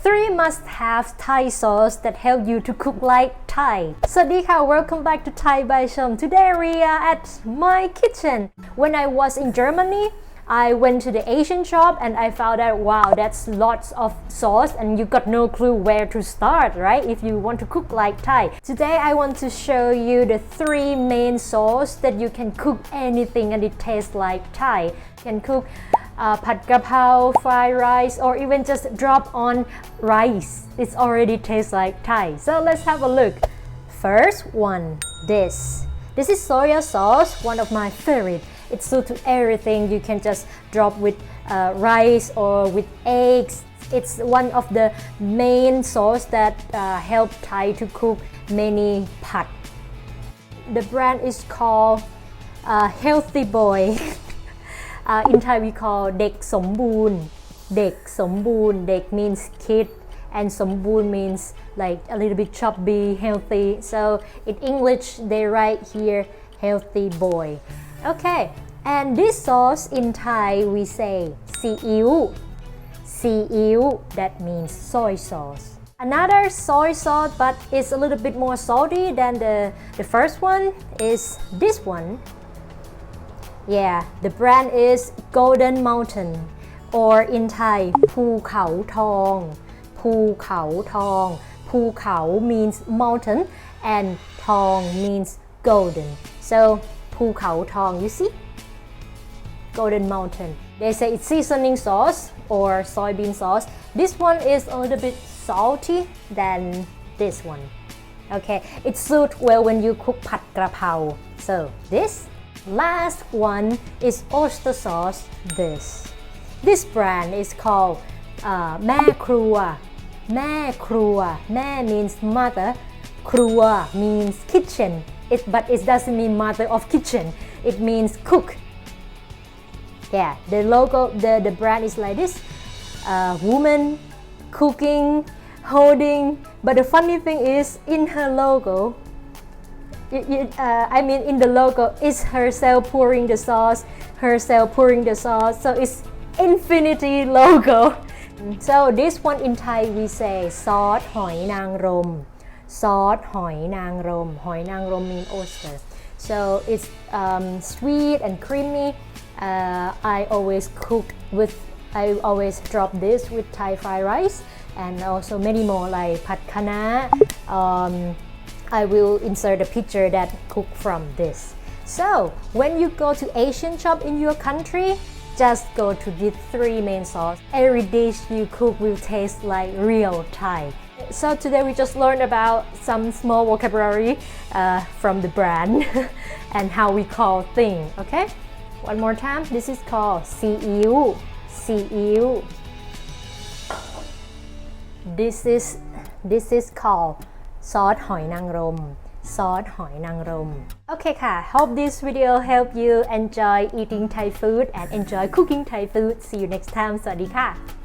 3 must-have Thai sauce that help you to cook like Thai. สวัสดีค่ะ Welcome back to Thai by Chom. Today we are at my kitchen. When I was in Germany, I went to the Asian shop and I found out, wow, that's lots of sauce and you got no clue where to start, right? If you want to cook like Thai. Today I want to show you the 3 main sauce that you can cook anything and it tastes like Thai. You can cook pad krapao, fried rice, or even just drop on rice. It's already tastes like Thai. So let's have a look. First one, this. This is soya sauce, one of my favorite. It's suited to everything. You can just drop with rice or with eggs. It's one of the main sauce that help Thai to cook many pad. The brand is called Healthy Boy. In Thai we call เด็กสมบูรณ์ เด็กสมบูรณ์ เด็ก means kid and สมบูรณ์ means like a little bit chubby, healthy. So in English they write here healthy boy. Okay, and this sauce in Thai we say ซีอิ๊ว ซีอิ๊ว that means soy sauce. Another soy sauce but it's a little bit more salty than the first one is this one.Yeah, the brand is Golden Mountain or in Thai ภูเขาทองภูเขาทองภูเขา means mountain and ทอง means golden. So ภูเขาทอง you see? Golden Mountain. They say it's seasoning sauce or soybean sauce. This one is a little bit salty than this one. Okay, it suits well when you cook pad krapao. So this.Last one is oyster sauce. This brand is called Mae Krua. Mae Krua. Mae means mother. Krua means kitchen. But it doesn't mean mother of kitchen. It means cook. Yeah, the logo, the brand is like this. Woman cooking, holding. But the funny thing is, in her logo.I mean in the logo is herself pouring the sauce, so it's infinity logo. So this one in Thai we say ซอสหอยนางรม ซอสหอยนางรม หอยนางรม mean oyster. So it's sweet and creamy. I always drop this with Thai fried rice and also many more like ผัดคะน้าI will insert a picture that cook from this. So when you go to Asian shop in your country, just go to these 3 main sauce. Every dish you cook will taste like real Thai. So today we just learned about some small vocabulary from the brand and how we call things. Okay? One more time. This is called ซีอิ๊ว ซีอิ๊ว This is calledซอสหอยนางรม ซอสหอยนางรม Okay ค่ะ Hope this video help you enjoy eating Thai food and enjoy cooking Thai food. See you next time. สวัสดีค่ะ